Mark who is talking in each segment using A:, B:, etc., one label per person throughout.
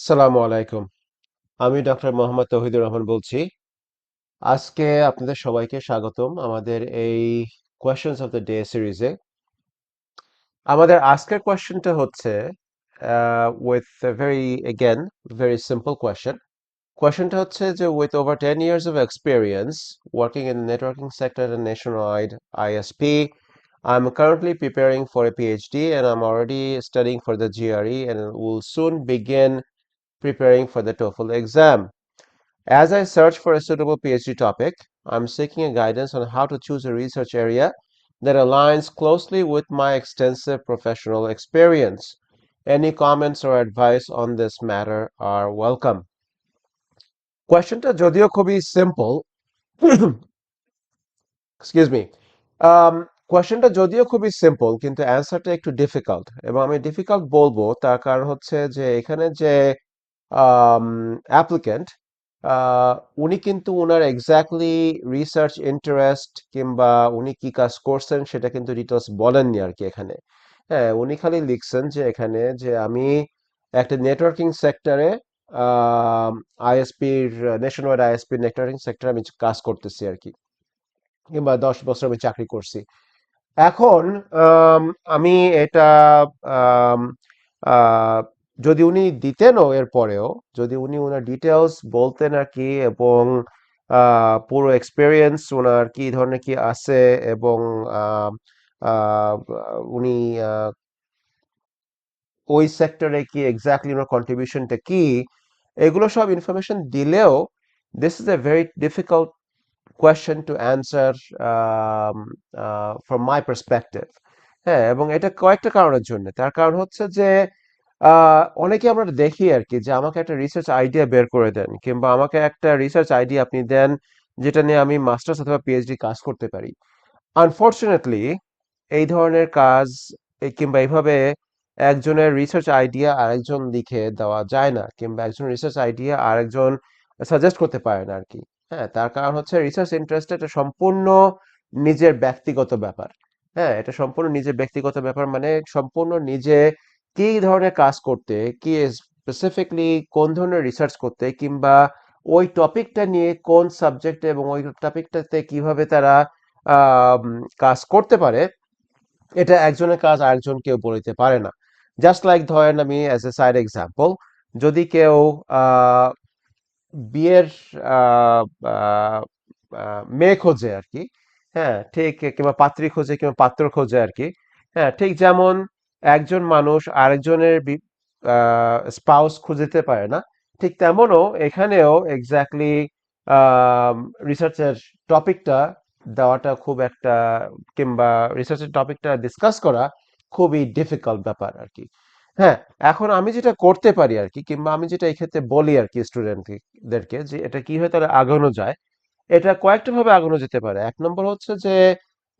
A: সালামু আলাইকুম। আমি ডক্টর মোহাম্মদ তৌহিদুর রহমান বলছি। আজকে আপনাদের সবাইকে স্বাগতম আমাদের এই কোয়েশ্চেন্স অফ দ্য ডে সিরিজে। আমাদের আজকের কোয়েশ্চেনটা হচ্ছে with very again very simple question. কোয়েশ্চেনটা হচ্ছে যে with over 10 years of experience working in the networking sector at a nationwide ISP, I'm currently preparing for a PhD and I'm already studying for the GRE and will soon begin preparing for the TOEFL exam. As I search for a suitable PhD topic, I'm seeking a guidance on how to choose a research area that aligns closely with my extensive professional experience. Any comments or advice on this matter are welcome. কোয়েশ্চেনটা যদিও খুবই simple, excuse me, কোয়েশ্চেনটা যদিও খুবই simple কিন্তু অ্যান্সারটা একটু difficult, এবং আমি ডিফিকাল্ট বলবো তার কারণ হচ্ছে যে এখানে যে অ্যাপ্লিক্যান্ট, উনি কিন্তু ওনার এক্স্যাক্টলি রিসার্চ ইন্টারেস্ট কিংবা উনি কি কাজ করছেন সেটা কিন্তু ডিটেলস বলেননি আর কি এখানে। হ্যাঁ, উনি খালি লিখছেন যে এখানে যে আমি একটা নেটওয়ার্কিং সেক্টরে, আইএসপির, নেশন ওয়াইড আইএসপি নেটওয়ার্কিং সেক্টরে আমি কাজ করতেছি আর কি, কিংবা 10 বছর আমি চাকরি করছি। এখন আম, আমি এটা, আম, আহ, যদি উনি দিতেনও এর পরেও, যদি উনি ওনার ডিটেলস বলতেন আর কি, এবং পুরো এক্সপেরিয়েন্স ওনার কি ধরনের কি আছে, এবং আম, আহ, উনি ওই সেক্টরে কি এক্স্যাক্টলি ওনার কন্ট্রিবিউশনটা কি, এগুলো সব ইনফরমেশন দিলেও this is a very difficult question to answer from my perspective. হ্যাঁ, এবং এটা কয়েকটা কারণের জন্য। তার কারণ হচ্ছে যে অনেকে আমরা দেখি আর কি যে আমাকে একটা রিসার্চ আইডিয়া বের করে দেন, কিংবা আমাকে একটা রিসার্চ আইডিয়া আপনি দেন যেটা নিয়ে আমি মাস্টার্স অথবা পিএইচডি কাজ করতে পারি। আনফর্চুনেটলি এই ধরনের কাজ, কিংবা এইভাবে একজনের রিসার্চ আইডিয়া আরেকজন লিখে দেওয়া যায় না, কিংবা একজন রিসার্চ আইডিয়া আরেকজন সাজেস্ট করতে পারে না আর কি। হ্যাঁ, তার কারণ হচ্ছে রিসার্চ ইন্টারেস্ট এটা সম্পূর্ণ নিজের ব্যক্তিগত ব্যাপার। হ্যাঁ, এটা সম্পূর্ণ নিজের ব্যক্তিগত ব্যাপার, মানে সম্পূর্ণ নিজে কি ধরনের কাজ করতে, কি স্পেসিফিকলি কোন ধরনের রিসার্চ করতে, কিংবা ওই টপিকটা নিয়ে কোন সাবজেক্টে এবং ওই টপিকটাতে কিভাবে তারা আম, কাজ করতে পারে, এটা একজনের কাজ আরেকজন কেউ বলতে পারে না। জাস্ট লাইক ধরেন, আমি অ্যাজ এ সাইড এক্সাম্পল, যদি কেউ আহ, বিয়ের আহ, আহ, মেয়ে খোঁজে আর কি, হ্যাঁ ঠিক, কিংবা পাত্রী খোঁজে কিংবা পাত্র খোঁজে আর কি। হ্যাঁ, ঠিক যেমন একজন মানুষ আরেকজনের স্পাউস খুঁজতে পারে না, ঠিক তেমনও এখানেও এক্স্যাক্টলি রিসার্চের টপিকটা দেওয়াটা খুব একটা, কিংবা রিসার্চের টপিকটা ডিসকাস করা খুবই ডিফিকাল্ট ব্যাপার আর কি। হ্যাঁ, এখন আমি যেটা করতে পারি আর কি, কিংবা আমি যেটা এই ক্ষেত্রে বলি আর কি স্টুডেন্টদেরকে, যে এটা কিভাবে তাহলে আগানো যায়, এটা কয়েকটা ভাবে আগানো যেতে পারে। এক নম্বর হচ্ছে যে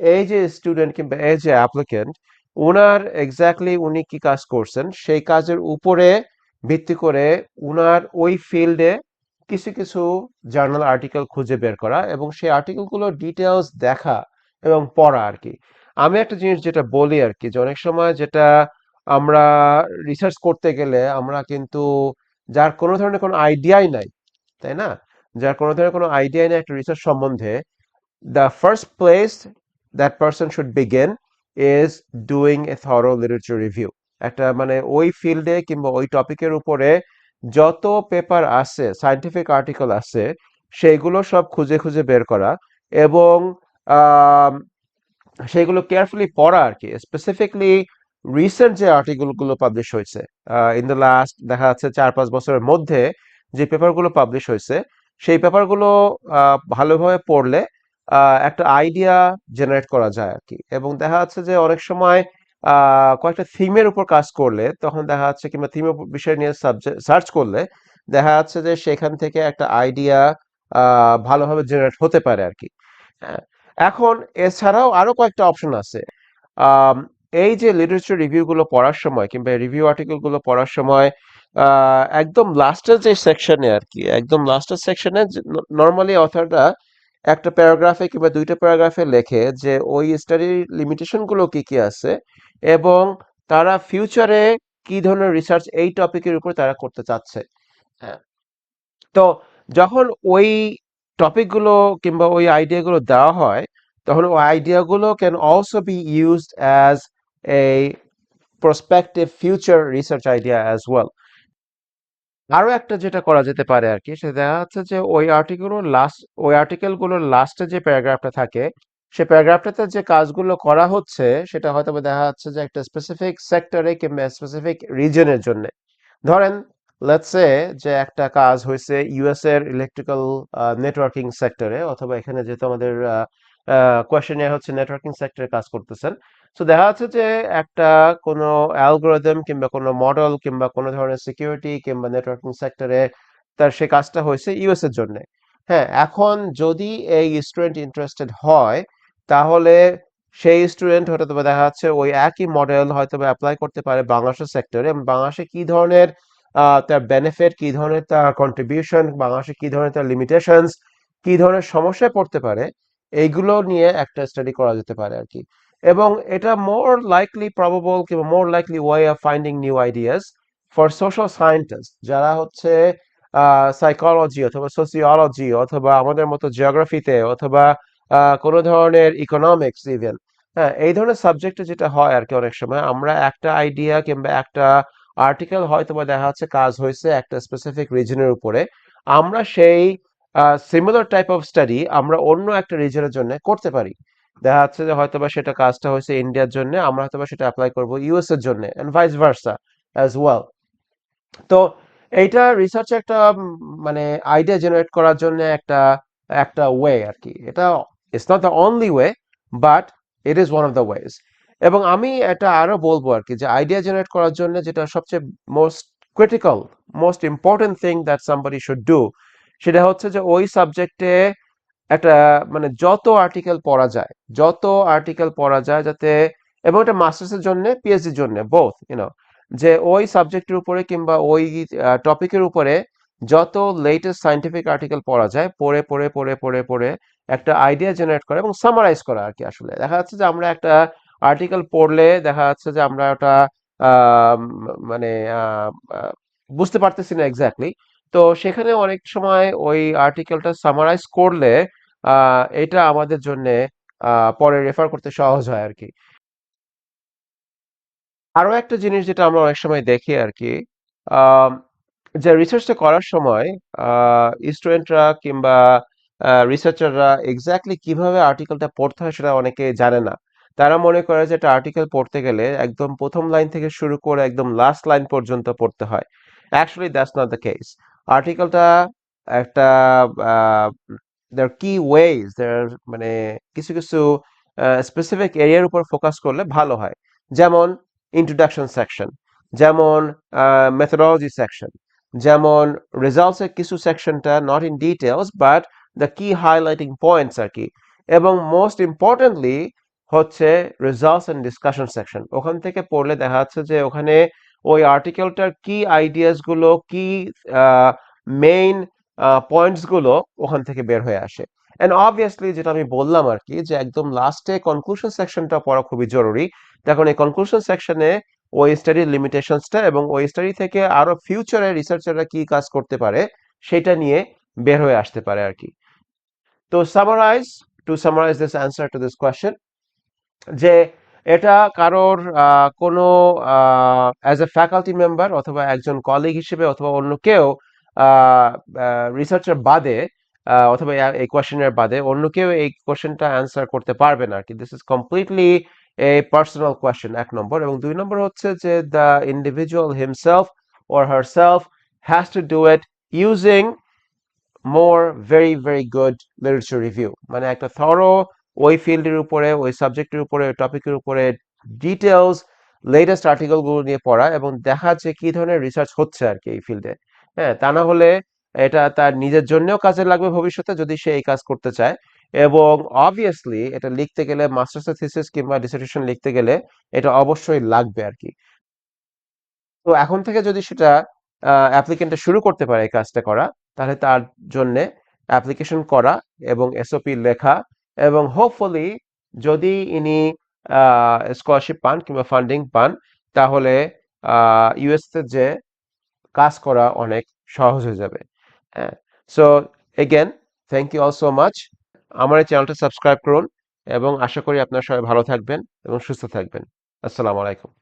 A: এই যে স্টুডেন্ট কিংবা এই যে অ্যাপ্লিকেন্ট, ওনার এক্স্যাক্টলি উনি কি কাজ করছেন সেই কাজের উপরে ভিত্তি করে উনার ওই ফিল্ডে কিছু কিছু জার্নাল আর্টিকেল খুঁজে বের করা, এবং সেই আর্টিকেলগুলোর ডিটেলস দেখা এবং পড়া আর কি। আমি একটা জিনিস যেটা বলি আর কি, যে অনেক সময় যেটা আমরা রিসার্চ করতে গেলে আমরা কিন্তু, যার কোনো ধরনের কোনো আইডিয়াই নাই, তাই না, যার কোনো ধরনের কোনো আইডিয়াই নেই একটা রিসার্চ সম্বন্ধে, the first place that person should begin is doing a thorough literature review. একটা মানে ওই ফিল্ডে কিংবা ওই টপিকের উপরে যত পেপার আছে, সায়েন্টিফিক আর্টিকেল আছে, সেইগুলো সব খুঁজে খুঁজে বের করা, এবং আম, সেগুলো কেয়ারফুলি পড়া আর কি। স্পেসিফিকলি রিসেন্ট যে আর্টিকেলগুলো পাবলিশ হয়েছে ইন দ্য লাস্ট, দেখা যাচ্ছে 4-5 বছরের মধ্যে যে পেপারগুলো পাবলিশ হয়েছে, সেই পেপারগুলো ভালোভাবে পড়লে একটা আইডিয়া জেনারেট করা যায় আর কি। এবং দেখা যাচ্ছে যে অনেক সময় কয়েকটা থিমের উপর কাজ করলে, তখন দেখা যাচ্ছে, কিংবা থিমের বিষয় নিয়ে সাবজেক্ট সার্চ করলে দেখা যাচ্ছে যে সেখান থেকে একটা আইডিয়া ভালোভাবে জেনারেট হতে পারে আর কি। হ্যাঁ, এখন এছাড়াও আরো কয়েকটা অপশন আছে। আম, এই যে লিটারেচার রিভিউ গুলো পড়ার সময়, কিংবা রিভিউ আর্টিকেল গুলো পড়ার সময়, একদম লাস্টের যে সেকশনে আর কি, একদম লাস্টের সেকশনে নর্মালি অথরটা একটা প্যারাগ্রাফে কিংবা দুইটা প্যারাগ্রাফে লেখে যে ওই স্টাডির লিমিটেশন গুলো কি কি আছে, এবং তারা ফিউচারে কি ধরনের রিসার্চ এই টপিকের উপর তারা করতে চাচ্ছে। হ্যাঁ, তো যখন ওই টপিকগুলো কিংবা ওই আইডিয়াগুলো দেওয়া হয়, তখন ওই আইডিয়াগুলো can also be used as a prospective future research idea as well. আরো একটা যেটা করা যেতে পারে আর কি, সেটা দেখা যাচ্ছে যে ওই আর্টিকেলগুলোর লাস্টে যে প্যারাগ্রাফটা থাকে, সে প্যারাগ্রাফটাতে যে কাজগুলো করা হচ্ছে সেটা হয়তো বা দেখা যাচ্ছে যে একটা স্পেসিফিক সেক্টরে কিংবা স্পেসিফিক রিজনের জন্য। ধরেন, লেটস সে যে একটা কাজ হয়েছে ইউএস এর ইলেকট্রিক্যাল নেটওয়ার্কিং সেক্টরে, অথবা এখানে যেহেতু আমাদের কোয়েশ্চেনিয়ার হচ্ছে নেটওয়ার্কিং সেক্টরে কাজ করতেছেন। তো দেখা যাচ্ছে যে একটা কোনো অ্যালগোরিদম কিংবা কোনো মডেল কিংবা কোনো ধরনের সিকিউরিটি কিংবা নেটওয়ার্কিং সেক্টরে তার সে কাজটা হয়েছে ইউএস এর জন্য। হ্যাঁ, এখন যদি এই স্টুডেন্ট ইন্টারেস্টেড হয়, তাহলে সেই স্টুডেন্ট হয়তো বা দেখা যাচ্ছে ওই একই মডেল হয়তো বা অ্যাপ্লাই করতে পারে বাংলাদেশের সেক্টরে, এবং বাংলাদেশে কি ধরনের তার বেনিফিট, কি ধরনের তার কন্ট্রিবিউশন, বাংলাদেশে কি ধরনের তার লিমিটেশনস, কি ধরনের সমস্যায় পড়তে পারে, এইগুলো নিয়ে একটা স্টাডি করা যেতে পারে আর কি। এবং এটা মোর লাইকলি প্রবাবল কিংবা more likely way of finding new ideas for social scientist, যারা হচ্ছে সাইকোলজি অথবা সোসিওলজি অথবা আমাদের মতো জিওগ্রাফিতে অথবা কোনো ধরনের ইকোনমিক্স ইভেন। হ্যাঁ, এই ধরনের সাবজেক্টে যেটা হয় আর কি, অনেক সময় আমরা একটা আইডিয়া কিংবা একটা আর্টিকেল হয়তো বা দেখা যাচ্ছে কাজ হয়েছে একটা স্পেসিফিক রিজনের উপরে, আমরা সেই সিমিলার টাইপ অফ স্টাডি আমরা অন্য একটা রিজনের জন্য করতে পারি। দেখা যাচ্ছে যে হয়তোবা সেটা কাজটা হয়েছে ইন্ডিয়ার জন্য, আমরা হয়তোবা সেটা অ্যাপ্লাই করব ইউএস এর জন্য, and vice versa as well. তো এইটা রিসার্চ একটা মানে আইডিয়া জেনারেট করার জন্য একটা একটা ওয়ে আর কি। এটা it's not the only way, but it is one of the ways. এবং আমি এটা আরো বলবো আর কি, যে আইডিয়া জেনারেট করার জন্য যেটা সবচেয়ে most critical, most important thing that somebody should do, সেটা হচ্ছে যে ওই সাবজেক্টে একটা মানে যত আর্টিকেল পড়া যায় যাতে, এবং এটা মাস্টার্সের জন্য পিএইচডির জন্য বোথ যে ওই সাবজেক্টের উপরে কিংবা ওই টপিকের উপরে যত লেটেস্ট সায়েন্টিফিক আর্টিকেল পড়া যায়, পড়ে পড়ে পড়ে পড়ে পড়ে একটা আইডিয়া জেনারেট করা এবং সামারাইজ করা আর কি। আসলে দেখা যাচ্ছে যে আমরা একটা আর্টিকেল পড়লে দেখা যাচ্ছে যে আমরা ওটা আহ, মানে আহ, আহ, বুঝতে পারতেছি না এক্স্যাক্টলি। তো সেখানে অনেক সময় ওই আর্টিকেলটা সামারাইজ করলে এটা আমাদের জন্য পরে রেফার করতে সহজ হয় আর কি। আরো একটা জিনিস যেটা আমরা অনেক সময় দেখি আর কি, আম, যে রিসার্চটা করার সময় স্টুডেন্টরা কিংবা রিসার্চাররা এক্স্যাক্টলি কিভাবে আর্টিকেলটা পড়তে হয় সেটা অনেকে জানে না। তারা মনে করে যে একটা আর্টিকেল পড়তে গেলে একদম প্রথম লাইন থেকে শুরু করে একদম লাস্ট লাইন পর্যন্ত পড়তে হয়। Actually that's not the case. আর্টিকেলটা একটা দেয়ার কি ওয়েজ, দেয়ার মানে কিছু কিছু স্পেসিফিক এরিয়ার উপর ফোকাস করলে ভালো হয়। যেমন ইন্ট্রোডাকশন সেকশন, যেমন মেথোডলজি সেকশন, যেমন রেজাল্টস এর কিছু সেকশনটা not in details but the কি হাইলাইটিং পয়েন্টস আর কি। এবং মোস্ট ইম্পর্টেন্টলি হচ্ছে রেজাল্টস এন্ড ডিসকাশন সেকশন। ওখান থেকে পড়লে দেখা যাচ্ছে যে ওখানে ওই আর্টিকেলটার কি আইডিয়াস গুলো, কি মেইন পয়েন্টস গুলো ওখান থেকে বের হয়ে আসে। এন্ড অবভিয়াসলি যেটা আমি বললাম আর কি, যে একদম লাস্টে কনক্লুশন সেকশনটা পড়া খুবই জরুরি। দেখুন, এই কনক্লুশন সেকশনে ওই স্টাডির লিমিটেশনসটা এবং ওই স্টাডি থেকে আরো ফিউচারে রিসার্চাররা কি কাজ করতে পারে সেটা নিয়ে বের হয়ে আসতে পারে আর কি। তো summarise this answer to this question, যে এটা কারোর কোনো অ্যাজ এ ফ্যাকাল্টি মেম্বার অথবা একজন কলিগ হিসেবে অথবা অন্য কেউ রিসার্চের বাদে অথবা এই কোয়েশ্চেনের বাদে অন্য কেউ এই কোয়েশ্চেনটা অ্যান্সার করতে পারবে না আর কি। This is completely A personal question, এক নম্বর। এবং দুই নম্বর হচ্ছে যে the individual himself or herself has to do it using more very very good literature review, মানে একটা থরো ওই ফিল্ডের উপরে, ওই সাবজেক্টের উপরে, টপিকের উপরে ডিটেলস লেটেস্ট আর্টিকেল গুলো নিয়ে পড়া এবং দেখা যে কি ধরনের রিসার্চ হচ্ছে আর কি এই ফিল্ডে। হ্যাঁ, তা না হলে এটা তার নিজের জন্যও কাজে লাগবে ভবিষ্যতে যদি সে এই কাজ করতে চায়। এবং অবভিয়াসলি এটা লিখতে গেলে, মাস্টার্স থিসিস কিংবা ডিসার্টেশন লিখতে গেলে এটা অবশ্যই লাগবে আর কি। তো এখন থেকে যদি সেটা অ্যাপ্লিকেন্টটা শুরু করতে পারে এই কাজটা করা, তাহলে তার জন্য অ্যাপ্লিকেশন করা এবং এসওপি লেখা, এবং হোপফুলি যদি ইনি স্কলারশিপ পান কিংবা ফান্ডিং পান, তাহলে ইউএসতে যে কাজ করা অনেক সহজ হয়ে যাবে। হ্যাঁ, so again thank you all so much. আমার এই চ্যানেলটা সাবস্ক্রাইব করুন এবং আশা করি আপনারা সবাই ভালো থাকবেন এবং সুস্থ থাকবেন। আসসালামু আলাইকুম।